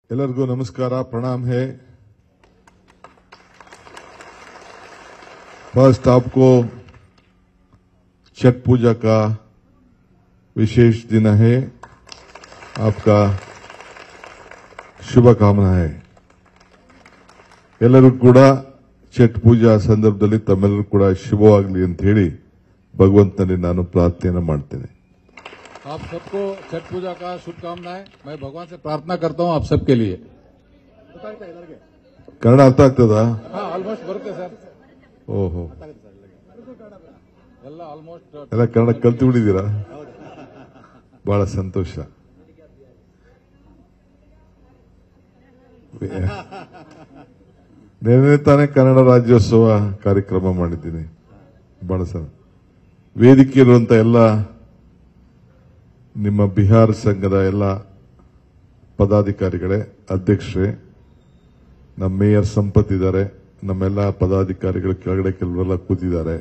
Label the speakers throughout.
Speaker 1: ಎಲ್ಲರಿಗೂ ನಮಸ್ಕಾರ, प्रणाम है। फर्स्ट आपको छठ पूजा का विशेष दिन है, आपका शुभकामना है। ಎಲ್ಲರೂ ಕೂಡ छठ पूजा ಸಂದರ್ಭದಲ್ಲಿ ತಮ್ಮೆಲ್ಲರೂ ಕೂಡ ಶುಭವಾಗಲಿ ಅಂತ ಹೇಳಿ ಭಗವಂತನಲ್ಲಿ ನಾನು ಪ್ರಾರ್ಥನೆ ಮಾಡ್ತೇನೆ।
Speaker 2: आप सबको छठ पूजा का शुभकामनाएं। मैं भगवान से प्रार्थना करता हूं आप सबके लिए।
Speaker 1: ಕನ್ನಡ ಅರ್ಥ ಆಗ್ತದಾ?
Speaker 2: हाँ ಆಲ್ಮೋಸ್ಟ್ ಬರುತ್ತೆ ಸರ್।
Speaker 1: ಓಹೋ,
Speaker 2: ಎಲ್ಲ ಆಲ್ಮೋಸ್ಟ್
Speaker 1: ಎಲ್ಲ ಕನ್ನಡ ಕಲ್ತು ಬಿಟ್ಟಿದ್ದೀರಾ? ಬಹಳ ಸಂತೋಷ। ನಿನ್ನೆ ತಾನೇ ಕನ್ನಡ ರಾಜ್ಯೋತ್ಸವ ಕಾರ್ಯಕ್ರಮ ಮಾಡಿದ್ದೀನಿ। ಬಹಳ ವೇದಿಕೆಯಲ್ಲಿರುವಂತ ಎಲ್ಲ ನಿಮ್ಮ ಬಿಹಾರ ಸಂಘದ ಎಲ್ಲ ಪದಾಧಿಕಾರಿಗಳೇ, ಅಧ್ಯಕ್ಷರೇ, ನಮ್ಮ ಮೇಯರ್ ಸಂಪತ್ ಇದ್ದಾರೆ, ನಮ್ಮೆಲ್ಲ ಪದಾಧಿಕಾರಿಗಳು ಕೆಳಗಡೆ ಕೆಲವರೆಲ್ಲ ಕೂತಿದ್ದಾರೆ,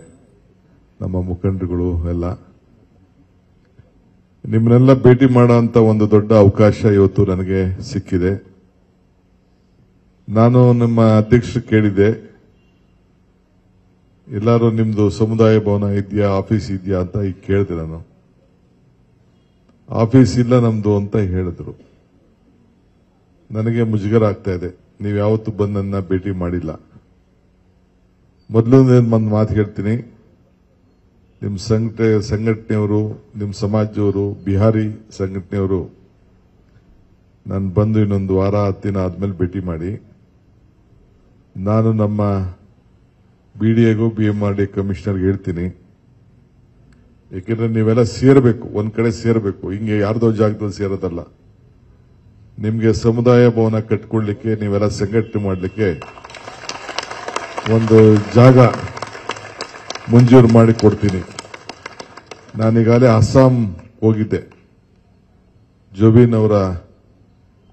Speaker 1: ನಮ್ಮ ಮುಖಂಡರುಗಳು ಎಲ್ಲ, ನಿಮ್ಮನ್ನೆಲ್ಲ ಭೇಟಿ ಮಾಡುವಂತ ಒಂದು ದೊಡ್ಡ ಅವಕಾಶ ಇವತ್ತು ನನಗೆ ಸಿಕ್ಕಿದೆ। ನಾನು ನಿಮ್ಮ ಅಧ್ಯಕ್ಷರು ಕೇಳಿದೆ, ಎಲ್ಲರೂ ನಿಮ್ದು ಸಮುದಾಯ ಭವನ ಇದೆಯಾ, ಆಫೀಸ್ ಇದೆಯಾ ಅಂತ ಈಗ ಕೇಳಿದೆ ನಾನು। ಆಫೀಸ್ ಇಲ್ಲ ನಮ್ದು ಅಂತ ಹೇಳಿದ್ರು। ನನಗೆ ಮುಜುಗರ ಆಗ್ತಾ ಇದೆ, ನೀವು ಯಾವತ್ತೂ ಬಂದು ನನ್ನ ಭೇಟಿ ಮಾಡಿಲ್ಲ। ಮೊದಲು ಒಂದು ಮಾತು ಹೇಳ್ತೀನಿ, ನಿಮ್ಮ ಸಂಘಟನೆಯವರು, ನಿಮ್ಮ ಸಮಾಜದವರು, ಬಿಹಾರಿ ಸಂಘಟನೆಯವರು ನಾನು ಬಂದು ಇನ್ನೊಂದು ವಾರ 10 ದಿನ ಆದ್ಮೇಲೆ ಭೇಟಿ ಮಾಡಿ, ನಾನು ನಮ್ಮ ಬಿಡಿಎಗೂ BMRD ಕಮಿಷನರ್ಗೆ ಹೇಳ್ತೀನಿ, ಏಕೆಂದ್ರೆ ನೀವೆಲ್ಲ ಸೇರಬೇಕು, ಒಂದ್ ಕಡೆ ಸೇರಬೇಕು, ಹಿಂಗೆ ಯಾರ್ದೋ ಜಾಗದಲ್ಲಿ ಸೇರೋದಲ್ಲ। ನಿಮ್ಗೆ ಸಮುದಾಯ ಭವನ ಕಟ್ಕೊಳ್ಳಿಕ್ಕೆ, ನೀವೆಲ್ಲ ಸಂಘಟನೆ ಮಾಡಲಿಕ್ಕೆ ಒಂದು ಜಾಗ ಮಂಜೂರು ಮಾಡಿ ಕೊಡ್ತೀನಿ। ನಾನೀಗಾಗಲೇ ಅಸ್ಸಾಂ ಹೋಗಿದ್ದೆ, ಜೊಬಿನ್ ಅವರ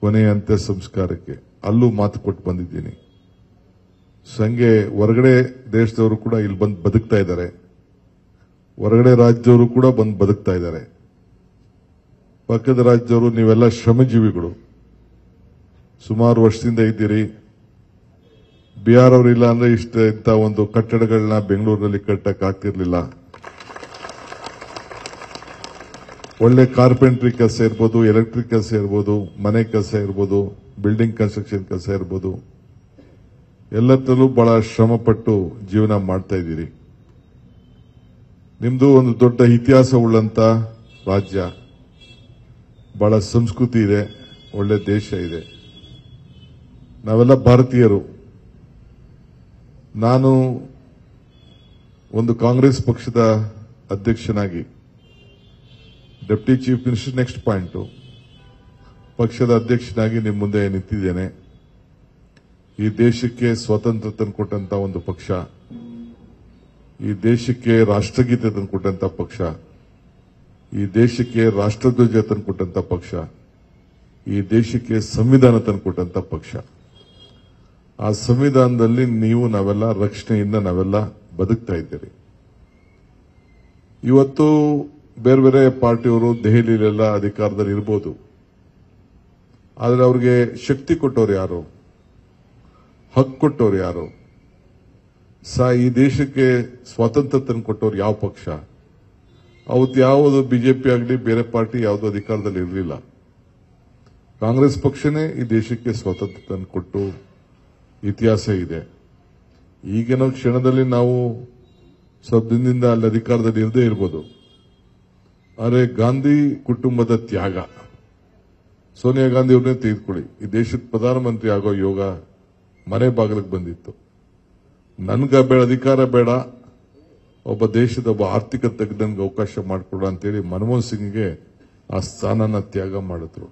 Speaker 1: ಕೊನೆಯ ಅಂತ್ಯ ಸಂಸ್ಕಾರಕ್ಕೆ, ಅಲ್ಲೂ ಮಾತು ಕೊಟ್ಟು ಬಂದಿದ್ದೀನಿ। ಸಂಗೆ ಹೊರಗಡೆ ದೇಶದವರು ಕೂಡ ಇಲ್ಲಿ ಬಂದು ಬದುಕ್ತಾ ಇದ್ದಾರೆ, ಹೊರಗಡೆ ರಾಜ್ಯದವರು ಕೂಡ ಬಂದು ಬದುಕ್ತಾ ಇದ್ದಾರೆ। ಪಕ್ಕದ ರಾಜ್ಯದವರು ನೀವೆಲ್ಲ ಶ್ರಮಜೀವಿಗಳು, ಸುಮಾರು ವರ್ಷದಿಂದ ಇದ್ದೀರಿ। ಬಿಹಾರ್ ಅವರು ಇಲ್ಲ ಅಂದ್ರೆ ಇಂಥ ಒಂದು ಕಟ್ಟಡಗಳನ್ನ ಬೆಂಗಳೂರಿನಲ್ಲಿ ಕಟ್ಟಕ್ ಆಗ್ತಿರ್ಲಿಲ್ಲ। ಒಳ್ಳೆ ಕಾರ್ಪೆಂಟ್ರಿ ಕೆಲಸ ಇರ್ಬೋದು, ಎಲೆಕ್ಟ್ರಿಕ್ ಕೆಲಸ ಇರ್ಬೋದು, ಮನೆ ಕೆಲಸ ಇರ್ಬೋದು, ಬಿಲ್ಡಿಂಗ್ ಕನ್ಸ್ಟ್ರಕ್ಷನ್ ಕೆಲಸ ಇರ್ಬೋದು, ಎಲ್ಲದರಲ್ಲೂ ಬಹಳ ಶ್ರಮಪಟ್ಟು ಜೀವನ ಮಾಡ್ತಾ ಇದ್ದೀರಿ। ನಿಮ್ದು ಒಂದು ದೊಡ್ಡ ಇತಿಹಾಸ ಉಳ್ಳಂತ ರಾಜ್ಯ, ಬಹಳ ಸಂಸ್ಕೃತಿ ಇದೆ, ಒಳ್ಳೆ ದೇಶ ಇದೆ, ನಾವೆಲ್ಲ ಭಾರತೀಯರು। ನಾನು ಒಂದು ಕಾಂಗ್ರೆಸ್ ಪಕ್ಷದ ಅಧ್ಯಕ್ಷನಾಗಿ, deputy chief minister next point, ಪಕ್ಷದ ಅಧ್ಯಕ್ಷನಾಗಿ ನಿಮ್ಮ ಮುಂದೆ ನಿಂತಿದ್ದೇನೆ। ಈ ದೇಶಕ್ಕೆ ಸ್ವಾತಂತ್ರ್ಯ ತಂದುಕೊಟ್ಟಂತ ಒಂದು ಪಕ್ಷ, ಈ ದೇಶಕ್ಕೆ ರಾಷ್ಟ್ರಗೀತೆ ತಂದುಕೊಟ್ಟಂತ ಪಕ್ಷ, ಈ ದೇಶಕ್ಕೆ ರಾಷ್ಟ್ರಧ್ವಜ ತಂದುಕೊಟ್ಟಂತ ಪಕ್ಷ, ಈ ದೇಶಕ್ಕೆ ಸಂವಿಧಾನ ತಂದುಕೊಟ್ಟಂತ ಪಕ್ಷ। ಆ ಸಂವಿಧಾನದಲ್ಲಿ ನಾವೆಲ್ಲ ರಕ್ಷಣೆಯಿಂದ ನಾವೆಲ್ಲ ಬದುಕ್ತಾ ಇದ್ದೀರಿ। ಇವತ್ತು ಬೇರೆ ಬೇರೆ ಪಾರ್ಟಿಯವರು ದೆಹಲಿಯಲ್ಲೆಲ್ಲ ಅಧಿಕಾರದಲ್ಲಿ ಇರಬಹುದು, ಆದರೆ ಅವ್ರಿಗೆ ಶಕ್ತಿ ಕೊಟ್ಟವ್ರು ಯಾರು, ಹಕ್ಕು ಕೊಟ್ಟವ್ರು ಯಾರು, ಈ ದೇಶಕ್ಕೆ ಸ್ವಾತಂತ್ರ್ಯ ತಂದು ಕೊಟ್ಟವ್ರು ಯಾವ ಪಕ್ಷ? ಅವತ್ತು ಯಾವುದು ಬಿಜೆಪಿ ಆಗಲಿ ಬೇರೆ ಪಾರ್ಟಿ ಯಾವುದು ಅಧಿಕಾರದಲ್ಲಿ ಇರಲಿಲ್ಲ, ಕಾಂಗ್ರೆಸ್ ಪಕ್ಷನೇ ಈ ದೇಶಕ್ಕೆ ಸ್ವಾತಂತ್ರ್ಯ ತಂದು ಕೊಟ್ಟು ಇತಿಹಾಸ ಇದೆ। ಈಗಿನ ಕ್ಷಣದಲ್ಲಿ ನಾವು ಸ್ವಲ್ಪ ದಿನದಿಂದ ಅಲ್ಲಿ ಅಧಿಕಾರದಲ್ಲಿ ಇರದೇ ಇರಬಹುದು, ಆದರೆ ಗಾಂಧಿ ಕುಟುಂಬದ ತ್ಯಾಗ, ಸೋನಿಯಾ ಗಾಂಧಿ ಅವ್ರನ್ನೇ ತೆಗೆದುಕೊಳ್ಳಿ, ಈ ದೇಶದ ಪ್ರಧಾನಮಂತ್ರಿ ಆಗೋ ಯೋಗ ಮನೆ ಬಾಗಿಲಿಗೆ ಬಂದಿತ್ತು। ನನ್ಗ ಬೇಡ, ಅಧಿಕಾರ ಬೇಡ, ಒಬ್ಬ ದೇಶದ ಒಬ್ಬ ಆರ್ಥಿಕ ತಜ್ಞನಿಗೆ ಅವಕಾಶ ಮಾಡಿಕೊಡ ಅಂತೇಳಿ ಮನಮೋಹನ್ ಸಿಂಗ್ಗೆ ಆ ಸ್ಥಾನನ ತ್ಯಾಗ ಮಾಡಿದ್ರು।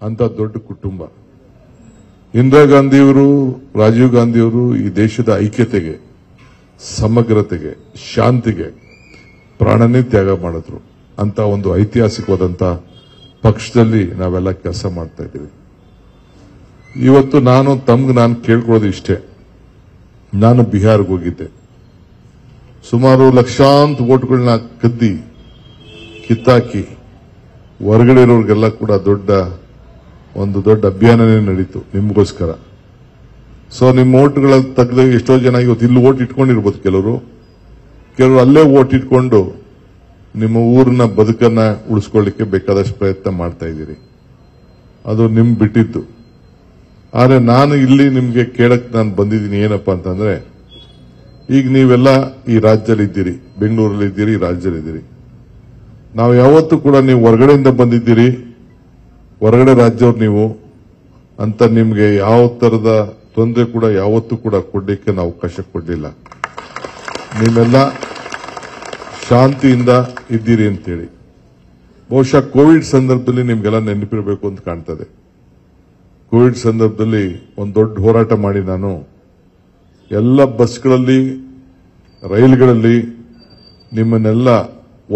Speaker 1: ಅಂತ ದೊಡ್ಡ ಕುಟುಂಬ ಇಂದಿರಾ ಗಾಂಧಿಯವರು, ರಾಜೀವ್ ಗಾಂಧಿಯವರು ಈ ದೇಶದ ಐಕ್ಯತೆಗೆ, ಸಮಗ್ರತೆಗೆ, ಶಾಂತಿಗೆ ಪ್ರಾಣನೇ ತ್ಯಾಗ ಮಾಡಿದ್ರು। ಅಂತ ಒಂದು ಐತಿಹಾಸಿಕವಾದಂತ ಪಕ್ಷದಲ್ಲಿ ನಾವೆಲ್ಲ ಕೆಲಸ ಮಾಡ್ತಾ ಇದ್ದೀವಿ। ಇವತ್ತು ನಾನು ಕೇಳ್ಕೊಳ್ಳೋದು ಇಷ್ಟೇ, ನಾನು ಬಿಹಾರ್ಗೆ ಹೋಗಿದ್ದೆ, ಸುಮಾರು ಲಕ್ಷಾಂತರ ವೋಟ್ಗಳನ್ನ ಕಿತ್ತಾಕಿ ಹೊರಗಡೆ ಇರೋರಿಗೆಲ್ಲ ಕೂಡ ದೊಡ್ಡ ಒಂದು ದೊಡ್ಡ ಅಭಿಯಾನನೇ ನಡೀತು ನಿಮಗೋಸ್ಕರ. ಸೊ ನಿಮ್ಮ ಓಟ್ಗಳ ತೆಗೆದು ಎಷ್ಟೋ ಜನ ಇವತ್ತು ಇಲ್ಲಿ ಓಟ್ ಇಟ್ಕೊಂಡಿರ್ಬೋದು, ಕೆಲವರು ಅಲ್ಲೇ ಓಟ್ ಇಟ್ಕೊಂಡು ನಿಮ್ಮ ಊರಿನ ಬದುಕನ್ನ ಉಳಿಸ್ಕೊಳ್ಳಿಕ್ಕೆ ಬೇಕಾದಷ್ಟು ಪ್ರಯತ್ನ ಮಾಡ್ತಾ ಇದ್ದೀರಿ. ಅದು ನಿಮ್ ಬಿಟ್ಟಿದ್ದು. ಆದ್ರೆ ನಾನು ಇಲ್ಲಿ ನಿಮ್ಗೆ ಕೇಳಕ್ ನಾನು ಬಂದಿದ್ದೀನಿ ಏನಪ್ಪಾ ಅಂತಂದ್ರೆ, ಈಗ ನೀವೆಲ್ಲ ಈ ರಾಜ್ಯದಲ್ಲಿ ಇದ್ದೀರಿ, ಬೆಂಗಳೂರಲ್ಲಿ ಇದ್ದೀರಿ, ಈ ರಾಜ್ಯದಲ್ಲಿ ಇದ್ದೀರಿ. ನಾವು ಯಾವತ್ತೂ ಕೂಡ ನೀವು ಹೊರಗಡೆಯಿಂದ ಬಂದಿದ್ದೀರಿ, ಹೊರಗಡೆ ರಾಜ್ಯವ್ರು ನೀವು ಅಂತ ನಿಮ್ಗೆ ಯಾವ ತರದ ತೊಂದರೆ ಕೂಡ ಯಾವತ್ತೂ ಕೂಡ ಕೊಡ್ಲಿಕ್ಕೆ ನಾವು ಅವಕಾಶ ಕೊಡಲಿಲ್ಲ. ನೀವೆಲ್ಲ ಶಾಂತಿಯಿಂದ ಇದ್ದೀರಿ ಅಂತೇಳಿ. ಬಹುಶಃ ಕೋವಿಡ್ ಸಂದರ್ಭದಲ್ಲಿ ನಿಮ್ಗೆಲ್ಲ ನೆನಪಿರಬೇಕು ಅಂತ ಕಾಣ್ತದೆ. ಕೋವಿಡ್ ಸಂದರ್ಭದಲ್ಲಿ ಒಂದು ದೊಡ್ಡ ಹೋರಾಟ ಮಾಡಿ ನಾನು ಎಲ್ಲ ಬಸ್ಗಳಲ್ಲಿ, ರೈಲುಗಳಲ್ಲಿ ನಿಮ್ಮನ್ನೆಲ್ಲ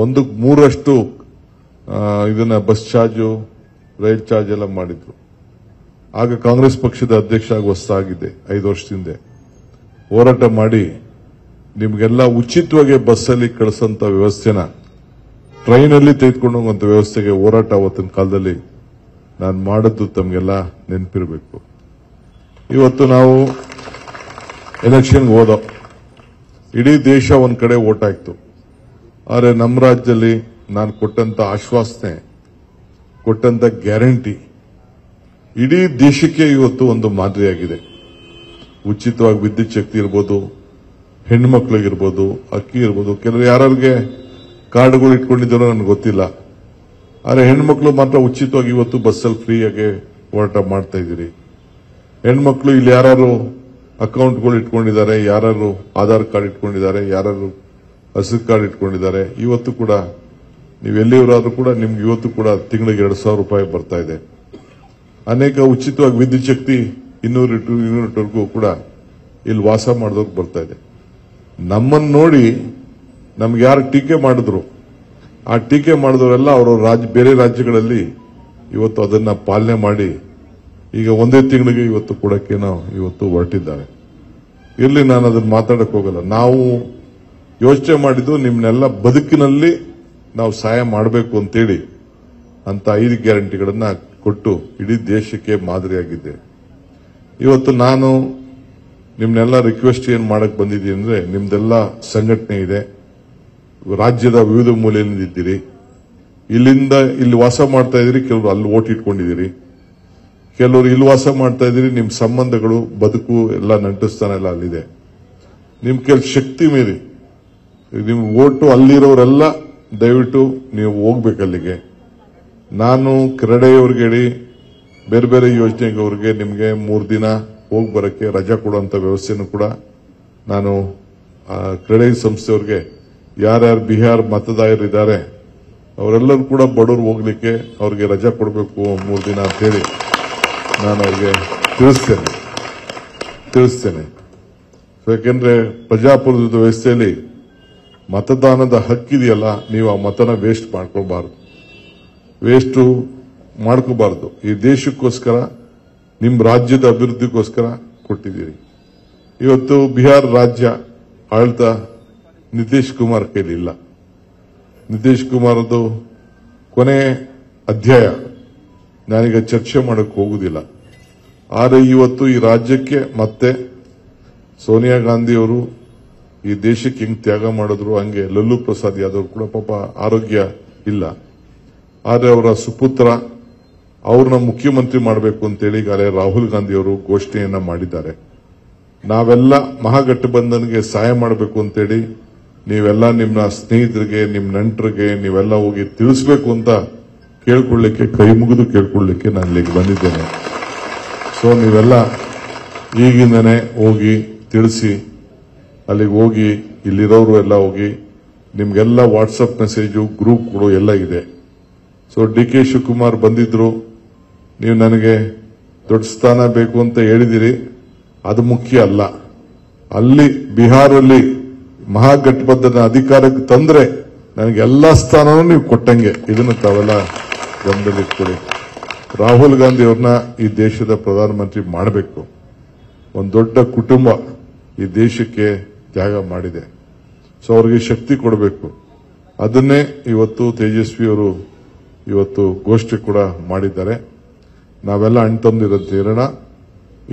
Speaker 1: 1/3 ಇದನ್ನ ಬಸ್ ಚಾರ್ಜು, ರೈಲ್ ಚಾರ್ಜ್ ಎಲ್ಲ ಮಾಡಿದ್ರು. ಆಗ ಕಾಂಗ್ರೆಸ್ ಪಕ್ಷದ ಅಧ್ಯಕ್ಷ ಆಗಿ ಹೊಸದಾಗಿದ್ದೆ 5 ವರ್ಷದಿಂದ. ಹೋರಾಟ ಮಾಡಿ ನಿಮ್ಗೆಲ್ಲ ಉಚಿತವಾಗಿ ಬಸ್ಸಲ್ಲಿ ಕಳಿಸಂತ ವ್ಯವಸ್ಥೆನ ಟ್ರೈನಲ್ಲಿ ತೆಗೆದುಕೊಂಡು ಹೋಗುವಂತ ವ್ಯವಸ್ಥೆಗೆ ಹೋರಾಟ ಅವತ್ತಿನ ಕಾಲದಲ್ಲಿ ನಾನು ಮಾಡಿದ್ದು ತಮಗೆಲ್ಲ ನೆನಪಿರಬೇಕು. ಇವತ್ತು ನಾವು ಎಲೆಕ್ಷನ್ಗೆ ಹೋದೋ, ಇಡೀ ದೇಶ ಒಂದ್ ಕಡೆ ಓಟ್ ಹಾಕ್ತು. ಆದರೆ ನಮ್ಮ ರಾಜ್ಯದಲ್ಲಿ ನಾನು ಕೊಟ್ಟಂತ ಆಶ್ವಾಸನೆ, ಕೊಟ್ಟಂತ ಗ್ಯಾರಂಟಿ ಇಡೀ ದೇಶಕ್ಕೆ ಇವತ್ತು ಒಂದು ಮಾದರಿಯಾಗಿದೆ. ಉಚಿತವಾಗಿ ವಿದ್ಯುತ್ ಶಕ್ತಿ ಇರ್ಬೋದು, ಹೆಣ್ಮಕ್ಳಿಗಿರ್ಬೋದು, ಅಕ್ಕಿ ಇರ್ಬೋದು. ಕೆಲವರು ಯಾರಿಗೆ ಕಾರ್ಡ್ಗಳು ಇಟ್ಕೊಂಡಿದ್ದಾರೋ ನನಗೆ ಗೊತ್ತಿಲ್ಲ. ಆದರೆ ಹೆಣ್ಮಕ್ಳು ಮಾತ್ರ ಉಚಿತವಾಗಿ ಇವತ್ತು ಬಸ್ಸಲ್ಲಿ ಫ್ರೀಯಾಗಿ ಹೋರಾಟ ಮಾಡ್ತಾ ಇದ್ದೀರಿ. ಹೆಣ್ಮಕ್ಳು ಇಲ್ಲಿ ಯಾರು ಅಕೌಂಟ್ಗಳು ಇಟ್ಕೊಂಡಿದ್ದಾರೆ, ಯಾರು ಆಧಾರ್ ಕಾರ್ಡ್ ಇಟ್ಕೊಂಡಿದ್ದಾರೆ, ಯಾರು ಹಸಿರು ಕಾರ್ಡ್ ಇಟ್ಕೊಂಡಿದ್ದಾರೆ, ಇವತ್ತು ಕೂಡ ನೀವು ಎಲ್ಲಿಯವರಾದ್ರೂ ಕೂಡ ನಿಮ್ಗೆ ಇವತ್ತು ಕೂಡ ತಿಂಗಳಿಗೆ 2,000 ರೂಪಾಯಿ ಬರ್ತಾ ಇದೆ. ಅನೇಕ ಉಚಿತವಾಗಿ ವಿದ್ಯುತ್ ಶಕ್ತಿ 200 ಯೂನಿಟ್ವರೆಗೂ ಕೂಡ ಇಲ್ಲಿ ವಾಸ ಮಾಡಿದವ್ರಿಗೆ ಬರ್ತಾ ಇದೆ. ನಮ್ಮನ್ನು ನೋಡಿ ನಮ್ಗೆ ಯಾರು ಟೀಕೆ ಮಾಡಿದ್ರು, ಆ ಟೀಕೆ ಮಾಡಿದವರೆಲ್ಲ ಅವರ ಬೇರೆ ರಾಜ್ಯಗಳಲ್ಲಿ ಇವತ್ತು ಅದನ್ನ ಪಾಲನೆ ಮಾಡಿ ಈಗ ಒಂದೇ ತಿಂಗಳಿಗೆ ಇವತ್ತು ಕೊಡಕ್ಕೇನೋ ಇವತ್ತು ಹೊರಟಿದ್ದಾರೆ. ಇಲ್ಲಿ ನಾನು ಅದನ್ನ ಮಾತಾಡಕ್ ಹೋಗಲ್ಲ. ನಾವು ಯೋಚನೆ ಮಾಡಿದ್ದು ನಿಮ್ನೆಲ್ಲ ಬದುಕಿನಲ್ಲಿ ನಾವು ಸಹಾಯ ಮಾಡಬೇಕು ಅಂತೇಳಿ ಅಂತ 5 ಗ್ಯಾರಂಟಿಗಳನ್ನ ಕೊಟ್ಟು ಇಡೀ ದೇಶಕ್ಕೆ ಮಾದರಿಯಾಗಿದ್ದೆ. ಇವತ್ತು ನಾನು ನಿಮ್ನೆಲ್ಲ ರಿಕ್ವೆಸ್ಟ್ ಏನ್ ಮಾಡಕ್ ಬಂದಿದ್ದೀನಿ ಅಂದ್ರೆ, ನಿಮ್ದೆಲ್ಲ ಸಂಘಟನೆ ಇದೆ, ರಾಜ್ಯದ ವಿವಿಧ ಮೂಲೆಯಿಂದ ಇದ್ದೀರಿ, ಇಲ್ಲಿಂದ ಇಲ್ಲಿ ವಾಸ ಮಾಡ್ತಾ ಇದ್ದೀರಿ, ಕೆಲವರು ಅಲ್ಲಿ ಓಟ್ ಇಟ್ಕೊಂಡಿದ್ದೀರಿ, ಕೆಲವರು ಇಲ್ಲಿ ವಾಸ ಮಾಡ್ತಾ ಇದ್ದೀರಿ. ನಿಮ್ ಸಂಬಂಧಗಳು, ಬದುಕು ಎಲ್ಲ ನಂಟಿಸ್ತಾನೆ ಎಲ್ಲ ಅಲ್ಲಿದೆ. ನಿಮ್ ಕೆಲ ಶಕ್ತಿ ಮೀರಿ ನಿಮ್ ಓಟು ಅಲ್ಲಿರೋರೆಲ್ಲ ದಯವಿಟ್ಟು ನೀವು ಹೋಗ್ಬೇಕಲ್ಲಿಗೆ. ನಾನು ಕ್ರೀಡೆಯವ್ರಿಗೆ ಹೇಳಿ ಬೇರೆ ಬೇರೆ ಯೋಜನೆಗೆ ನಿಮಗೆ 3 ದಿನ ಹೋಗಿ ಬರಕ್ಕೆ ರಜಾ ಕೊಡುವಂತ ವ್ಯವಸ್ಥೆನೂ ಕೂಡ ನಾನು ಕ್ರೀಡೆ ಸಂಸ್ಥೆಯವ್ರಿಗೆ, ಯಾರ್ಯಾರು ಬಿಹಾರ್ ಮತದಾರರಿದ್ದಾರೆ ಅವರೆಲ್ಲರೂ ಕೂಡ ಬಡವರು ಹೋಗ್ಲಿಕ್ಕೆ ಅವ್ರಿಗೆ ರಜಾ ಕೊಡಬೇಕು 3 ದಿನ ಅಂತ ಹೇಳಿ ನಾನು ಅವ್ರಿಗೆ ತಿಳಿಸ್ತೇನೆ. ಯಾಕೆಂದ್ರೆ ಪ್ರಜಾಪ್ರಭುತ್ವದ ವ್ಯವಸ್ಥೆಯಲ್ಲಿ ಮತದಾನದ ಹಕ್ಕಿದೆಯಲ್ಲ, ನೀವು ಆ ಮತನ ವೇಸ್ಟ್ ಮಾಡ್ಕೋಬಾರದು. ಈ ದೇಶಕ್ಕೋಸ್ಕರ, ನಿಮ್ಮ ರಾಜ್ಯದ ಅಭಿವೃದ್ಧಿಗೋಸ್ಕರ ಕೊಟ್ಟಿದ್ದೀರಿ. ಇವತ್ತು ಬಿಹಾರ ರಾಜ್ಯ ಆಳ್ತ ನಿತೀಶ್ ಕುಮಾರ್ ಕೈಲಿ ಇಲ್ಲ. ನಿತೀಶ್ ಕುಮಾರ್ದು ಕೊನೆ ಅಧ್ಯಾಯ ನಾನೀಗ ಚರ್ಚೆ ಮಾಡಕ್ಕೆ ಹೋಗುದಿಲ್ಲ. ಆದರೆ ಇವತ್ತು ಈ ರಾಜ್ಯಕ್ಕೆ ಮತ್ತೆ ಸೋನಿಯಾ ಗಾಂಧಿ ಅವರು ಈ ದೇಶಕ್ಕೆ ಹೆಂಗ್ ತ್ಯಾಗ ಮಾಡಿದ್ರು, ಹಂಗೆ ಲಲ್ಲೂ ಪ್ರಸಾದ್ ಯಾದವ್ ಕೂಡ ಪಾಪ ಆರೋಗ್ಯ ಇಲ್ಲ. ಆದರೆ ಅವರ ಸುಪುತ್ರ ಅವ್ರನ್ನ ಮುಖ್ಯಮಂತ್ರಿ ಮಾಡಬೇಕು ಅಂತೇಳಿ ಈಗಾಗಲೇ ರಾಹುಲ್ ಗಾಂಧಿ ಅವರು ಘೋಷಣೆಯನ್ನ ಮಾಡಿದ್ದಾರೆ. ನಾವೆಲ್ಲ ಮಹಾಗಠಬಂಧನ್ಗೆ ಸಹಾಯ ಮಾಡಬೇಕು ಅಂತೇಳಿ ನೀವೆಲ್ಲ ನಿಮ್ಮ ಸ್ನೇಹಿತರಿಗೆ, ನಿಮ್ಮ ನೆಂಟರಿಗೆ ನೀವೆಲ್ಲ ಹೋಗಿ ತಿಳಿಸಬೇಕು ಅಂತ ಕೇಳ್ಕೊಳ್ಳಿಕ್ಕೆ, ಕೈ ಮುಗಿದು ಕೇಳ್ಕೊಳ್ಳಿಕ್ಕೆ ನಾನು ಇಲ್ಲಿಗೆ ಬಂದಿದ್ದೇನೆ. ಸೊ ನೀವೆಲ್ಲ ಈಗಿಂದನೇ ಹೋಗಿ ತಿಳಿಸಿ, ಅಲ್ಲಿಗೆ ಹೋಗಿ ಇಲ್ಲಿರೋರು ಎಲ್ಲ ಹೋಗಿ, ನಿಮ್ಗೆಲ್ಲ ವಾಟ್ಸಪ್ ಮೆಸೇಜು, ಗ್ರೂಪ್ಗಳು ಎಲ್ಲ ಇದೆ. ಸೊ ಡಿ.ಕೆ. ಶಿವಕುಮಾರ್ ಬಂದಿದ್ರು, ನೀವು ನನಗೆ ದೊಡ್ಡ ಸ್ಥಾನ ಬೇಕು ಅಂತ ಹೇಳಿದಿರಿ, ಅದು ಮುಖ್ಯ ಅಲ್ಲ. ಅಲ್ಲಿ ಬಿಹಾರಲ್ಲಿ ಮಹಾಗಠಬಂಧನ ಅಧಿಕಾರಕ್ಕೆ ತಂದ್ರೆ ನನಗೆ ಎಲ್ಲಾ ಸ್ಥಾನನೂ ನೀವು ಕೊಟ್ಟಂಗೆ. ಇದನ್ನು ತಾವೆಲ್ಲ ಗಮನದಲ್ಲಿಟ್ಕೊಳ್ಳಿ. ರಾಹುಲ್ ಗಾಂಧಿ ಅವ್ರನ್ನ ಈ ದೇಶದ ಪ್ರಧಾನಮಂತ್ರಿ ಮಾಡಬೇಕು. ಒಂದು ದೊಡ್ಡ ಕುಟುಂಬ ಈ ದೇಶಕ್ಕೆ ತ್ಯಾಗ ಮಾಡಿದೆ. ಸೊ ಅವ್ರಿಗೆ ಶಕ್ತಿ ಕೊಡಬೇಕು. ಅದನ್ನೇ ಇವತ್ತು ತೇಜಸ್ವಿ ಅವರು ಇವತ್ತು ಘೋಷಣೆ ಕೂಡ ಮಾಡಿದ್ದಾರೆ. ನಾವೆಲ್ಲ ಅಣ್ತಂದಿರಂತೆ ಇರೋಣ.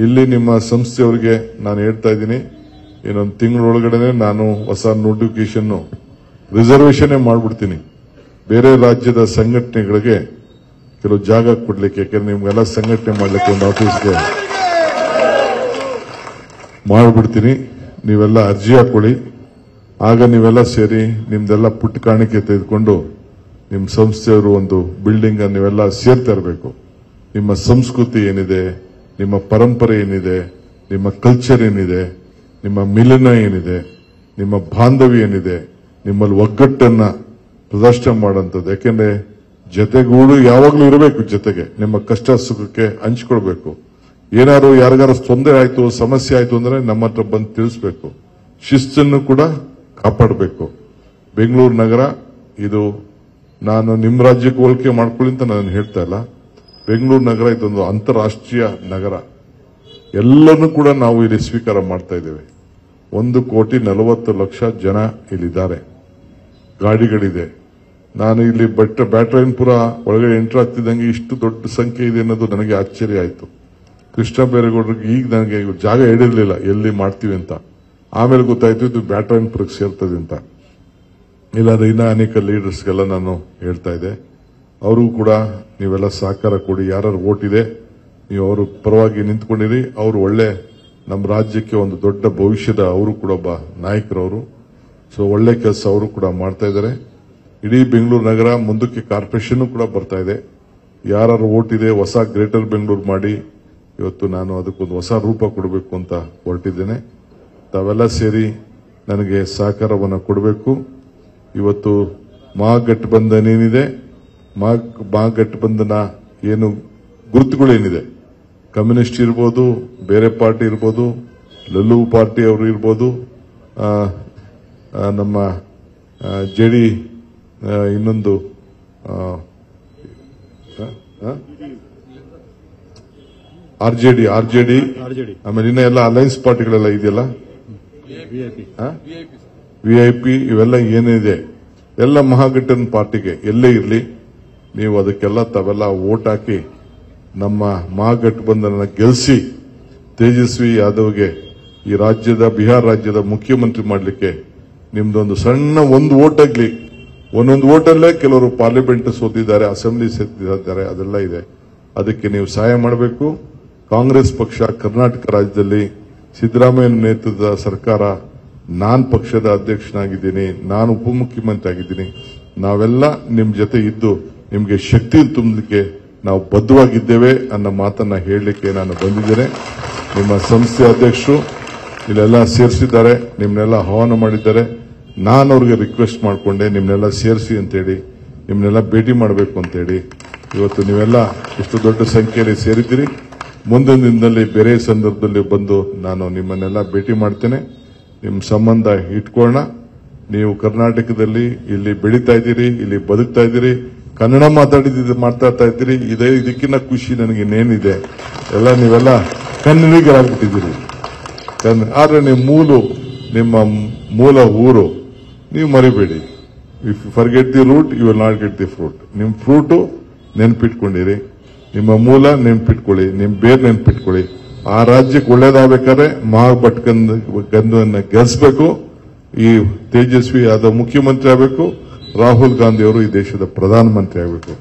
Speaker 1: ಇಲ್ಲಿ ನಿಮ್ಮ ಸಂಸ್ಥೆಯವರಿಗೆ ನಾನು ಹೇಳ್ತಾ ಇದ್ದೀನಿ, ಇನ್ನೊಂದು ತಿಂಗಳೊಳಗಡೆ ನಾನು ಹೊಸ ನೋಟಿಫಿಕೇಶನ್ ರಿಸರ್ವೇಶನ್ ಮಾಡ್ಬಿಡ್ತೀನಿ. ಬೇರೆ ರಾಜ್ಯದ ಸಂಘಟನೆಗಳಿಗೆ ಕೆಲವು ಜಾಗ ಕೊಡ್ಲಿಕ್ಕೆ, ಯಾಕೆಂದ್ರೆ ನಿಮ್ಗೆಲ್ಲ ಸಂಘಟನೆ ಮಾಡ್ಲಿಕ್ಕೆ ಒಂದು ಆಫೀಸ್ಗೆ ಮಾಡ್ಬಿಡ್ತೀನಿ. ನೀವೆಲ್ಲ ಅರ್ಜಿ ಹಾಕೊಳ್ಳಿ. ಆಗ ನೀವೆಲ್ಲ ಸೇರಿ ನಿಮ್ದೆಲ್ಲ ಪುಟ್ಟ ಕಾಣಿಕೆ ತೆಗೆದುಕೊಂಡು ನಿಮ್ಮ ಸಂಸ್ಥೆಯವರು ಒಂದು ಬಿಲ್ಡಿಂಗ್ ನೀವೆಲ್ಲ ಸೇರ್ತಾ ಇರಬೇಕು. ನಿಮ್ಮ ಸಂಸ್ಕೃತಿ ಏನಿದೆ, ನಿಮ್ಮ ಪರಂಪರೆ ಏನಿದೆ, ನಿಮ್ಮ ಕಲ್ಚರ್ ಏನಿದೆ, ನಿಮ್ಮ ಮಿಲನ ಏನಿದೆ, ನಿಮ್ಮ ಬಾಂಧವ್ಯ ಏನಿದೆ, ನಿಮ್ಮಲ್ಲಿ ಒಗ್ಗಟ್ಟನ್ನ ಪ್ರದರ್ಶನ ಮಾಡುವಂಥದ್ದು. ಯಾಕೆಂದ್ರೆ ಜೊತೆಗೂಡು ಯಾವಾಗಲೂ ಇರಬೇಕು, ಜೊತೆಗೆ ನಿಮ್ಮ ಕಷ್ಟ ಸುಖಕ್ಕೆ ಹಂಚಿಕೊಳ್ಬೇಕು. ಏನಾದ್ರು ಯಾರಿಗಾರು ತೊಂದರೆ ಆಯ್ತು, ಸಮಸ್ಯೆ ಆಯ್ತು ಅಂದ್ರೆ ನಮ್ಮ ಹತ್ರ ಬಂದು ತಿಳಿಸಬೇಕು. ಶಿಸ್ತನ್ನು ಕೂಡ ಕಾಪಾಡಬೇಕು. ಬೆಂಗಳೂರು ನಗರ ಇದು ನಾನು ನಿಮ್ಮ ರಾಜ್ಯಕ್ಕೆ ಹೋಲಿಕೆ ಮಾಡ್ಕೊಳ್ಳಿ ಅಂತ ನಾನು ಹೇಳ್ತಾ ಇಲ್ಲ. ಬೆಂಗಳೂರು ನಗರ ಇದೊಂದು ಅಂತಾರಾಷ್ಟ್ರೀಯ ನಗರ. ಎಲ್ಲನೂ ಕೂಡ ನಾವು ಇಲ್ಲಿ ಸ್ವೀಕಾರ ಮಾಡ್ತಾ ಇದ್ದೇವೆ. 1,40,00,000 ಜನ ಇಲ್ಲಿದ್ದಾರೆ. ಗಾಡಿಗಳಿದೆ. ನಾನು ಇಲ್ಲಿ ಬ್ಯಾಟರಾಯನಪುರ ಒಳಗಡೆ ಎಂಟರ್ ಆಗ್ತಿದ್ದಂಗೆ ಇಷ್ಟು ದೊಡ್ಡ ಸಂಖ್ಯೆ ಇದೆ ಅನ್ನೋದು ನನಗೆ ಆಶ್ಚರ್ಯ ಆಯಿತು. ಕೃಷ್ಣ ಬೈರೇಗೌಡರಿಗೆ ಈಗ ನನಗೆ ಜಾಗ ಹಿಡಿರಲಿಲ್ಲ ಎಲ್ಲಿ ಮಾಡ್ತೀವಿ ಅಂತ. ಆಮೇಲೆ ಗೊತ್ತಾಯ್ತು ಇದು ಬ್ಯಾಟರಾಯನಪುರಕ್ಕೆ ಸೇರ್ತದೆ ಅಂತ. ಇಲ್ಲಾಂದ್ರೆ ಇನ್ನ ಅನೇಕ ಲೀಡರ್ಸ್ಗೆಲ್ಲ ನಾನು ಹೇಳ್ತಾ ಇದ್ದೆ, ಅವ್ರಿಗೂ ಕೂಡ ನೀವೆಲ್ಲ ಸಹಕಾರ ಕೊಡಿ. ಯಾರು ಓಟ್ ಇದೆ ನೀವು ಅವ್ರ ಪರವಾಗಿ ನಿಂತ್ಕೊಂಡಿರಿ. ಅವರು ಒಳ್ಳೆ ನಮ್ಮ ರಾಜ್ಯಕ್ಕೆ ಒಂದು ದೊಡ್ಡ ಭವಿಷ್ಯದ ಅವರು ಕೂಡ ಒಬ್ಬ ನಾಯಕರವರು. ಸೊ ಒಳ್ಳೆ ಕೆಲಸ ಅವರು ಕೂಡ ಮಾಡ್ತಾ ಇದ್ದಾರೆ. ಇಡೀ ಬೆಂಗಳೂರು ನಗರ ಮುಂದಕ್ಕೆ ಕಾರ್ಪೊರೇಷನ್ ಕೂಡ ಬರ್ತಾ ಇದೆ. ಯಾರು ಓಟ್ ಇದೆ ಹೊಸ ಗ್ರೇಟರ್ ಬೆಂಗಳೂರು ಮಾಡಿ ಇವತ್ತು ನಾನು ಅದಕ್ಕೊಂದು ಹೊಸ ರೂಪ ಕೊಡಬೇಕು ಅಂತ ಹೊರಟಿದ್ದೇನೆ. ತಾವೆಲ್ಲ ಸೇರಿ ನನಗೆ ಸಹಕಾರವನ್ನು ಕೊಡಬೇಕು. ಇವತ್ತು ಮಹಾಗಠಬಂಧನ್ ಏನಿದೆ, ಮಹಾಗಠಬಂಧನ ಏನು ಗುರುತುಗಳೇನಿದೆ, ಕಮ್ಯುನಿಸ್ಟ್ ಇರ್ಬೋದು, ಬೇರೆ ಪಾರ್ಟಿ ಇರ್ಬೋದು, ಲಲ್ಲು ಪಾರ್ಟಿ ಅವರು ಇರ್ಬೋದು, ನಮ್ಮ ಜೆಡಿ ಇನ್ನೊಂದು ಆರ್ಜೆಡಿ ಆಮೇಲೆ ಇನ್ನ ಎಲ್ಲ ಅಲೈನ್ಸ್ ಪಾರ್ಟಿಗಳೆಲ್ಲ ಇದೆಯಲ್ಲ, ವಿಐಪಿ ಇವೆಲ್ಲ ಏನಿದೆ ಎಲ್ಲ ಮಹಾಗಠಬಂಧನ್ ಪಾರ್ಟಿಗೆ ಎಲ್ಲೇ ಇರಲಿ ನೀವು ಅದಕ್ಕೆಲ್ಲ ತಾವೆಲ್ಲ ವೋಟ್ ಹಾಕಿ ನಮ್ಮ ಮಹಾಗಠಬಂಧನ ಗೆಲ್ಲಿಸಿ ತೇಜಸ್ವಿ ಯಾದವ್ಗೆ ಈ ರಾಜ್ಯದ ಬಿಹಾರ ರಾಜ್ಯದ ಮುಖ್ಯಮಂತ್ರಿ ಮಾಡಲಿಕ್ಕೆ ನಿಮ್ದೊಂದು ಸಣ್ಣ ಒಂದು ವೋಟ್ ಆಗಲಿ. ಒಂದೊಂದು ವೋಟಲ್ಲೇ ಕೆಲವರು ಪಾರ್ಲಿಮೆಂಟ್ ಸೋತಿದ್ದಾರೆ, ಅಸೆಂಬ್ಲಿ ಸೋತಿದ್ದಾರೆ, ಅದೆಲ್ಲ ಇದೆ. ಅದಕ್ಕೆ ನೀವು ಸಹಾಯ ಮಾಡಬೇಕು. ಕಾಂಗ್ರೆಸ್ ಪಕ್ಷ ಕರ್ನಾಟಕ ರಾಜ್ಯದಲ್ಲಿ ಸಿದ್ದರಾಮಯ್ಯ ನೇತೃತ್ವದ ಸರ್ಕಾರ, ನಾನು ಪಕ್ಷದ ಅಧ್ಯಕ್ಷನಾಗಿದ್ದೀನಿ, ನಾನು ಉಪಮುಖ್ಯಮಂತ್ರಿ ಆಗಿದ್ದೀನಿ. ನಾವೆಲ್ಲ ನಿಮ್ ಜೊತೆ ಇದ್ದು ನಿಮಗೆ ಶಕ್ತಿ ತುಂಬಲಿಕ್ಕೆ ನಾವು ಬದ್ಧವಾಗಿದ್ದೇವೆ ಅನ್ನೋ ಮಾತನ್ನ ಹೇಳಲಿಕ್ಕೆ ನಾನು ಬಂದಿದ್ದೇನೆ. ನಿಮ್ಮ ಸಂಸ್ಥೆ ಅಧ್ಯಕ್ಷರು ಇಲ್ಲೆಲ್ಲ ಸೇರಿಸಿದ್ದಾರೆ, ನಿಮ್ಮನ್ನೆಲ್ಲ ಆಹ್ವಾನ ಮಾಡಿದ್ದಾರೆ. ನಾನು ಅವ್ರಿಗೆ ರಿಕ್ವೆಸ್ಟ್ ಮಾಡಿಕೊಂಡೆ ನಿಮ್ಮನ್ನೆಲ್ಲ ಸೇರಿಸಿ ಅಂತೇಳಿ, ನಿಮ್ಮನ್ನೆಲ್ಲ ಭೇಟಿ ಮಾಡಬೇಕು ಅಂತೇಳಿ. ಇವತ್ತು ನೀವೆಲ್ಲ ಇಷ್ಟು ದೊಡ್ಡ ಸಂಖ್ಯೆಯಲ್ಲಿ ಸೇರಿದ್ದೀರಿ. ಮುಂದಿನ ದಿನದಲ್ಲಿ ಬೇರೆ ಸಂದರ್ಭದಲ್ಲಿ ಬಂದು ನಾನು ನಿಮ್ಮನ್ನೆಲ್ಲ ಭೇಟಿ ಮಾಡ್ತೇನೆ. ನಿಮ್ಮ ಸಂಬಂಧ ಇಟ್ಕೊಳ್ಳೋಣ. ನೀವು ಕರ್ನಾಟಕದಲ್ಲಿ ಇಲ್ಲಿ ಬೆಳೀತಾ ಇದ್ದೀರಿ, ಇಲ್ಲಿ ಬದುಕ್ತಾ ಇದ್ದೀರಿ, ಕನ್ನಡ ಮಾತಾಡ್ತಾ ಇದ್ದೀರಿ. ಇದಕ್ಕಿಂತ ಖುಷಿ ನನಗೆ ಇನ್ನೇನಿದೆ. ಎಲ್ಲ ನೀವೆಲ್ಲ ಕನ್ನಡಿಗರಾಗ್ಬಿಟ್ಟಿದ್ದೀರಿ. ಆದ್ರೆ ನಿಮ್ಮ ಮೂಲ ಊರು ನೀವು ಮರಿಬೇಡಿ. If you forget the root you will not get the fruit. ನಿಮ್ಮ ಫ್ರೂಟು ನೆನ್ಪಿಟ್ಕೊಂಡಿರಿ, ನಿಮ್ಮ ಮೂಲ ನೆನ್ಪಿಟ್ಕೊಳ್ಳಿ, ನಿಮ್ಮ ಬೇರ್ ನೆನ್ಪಿಟ್ಕೊಳ್ಳಿ. ಆ ರಾಜ್ಯಕ್ಕೆ ಒಳ್ಳೇದಾಗಬೇಕಾದ್ರೆ ಮಹಾಗಠಬಂಧನ ಗೆಲ್ಲಿಸಬೇಕು. ಈ ತೇಜಸ್ವಿ ಯಾದವ್ ಮುಖ್ಯಮಂತ್ರಿ ಆಗಬೇಕು, ರಾಹುಲ್ ಗಾಂಧಿ ಅವರು ಈ ದೇಶದ ಪ್ರಧಾನಮಂತ್ರಿ ಆಗಬೇಕು.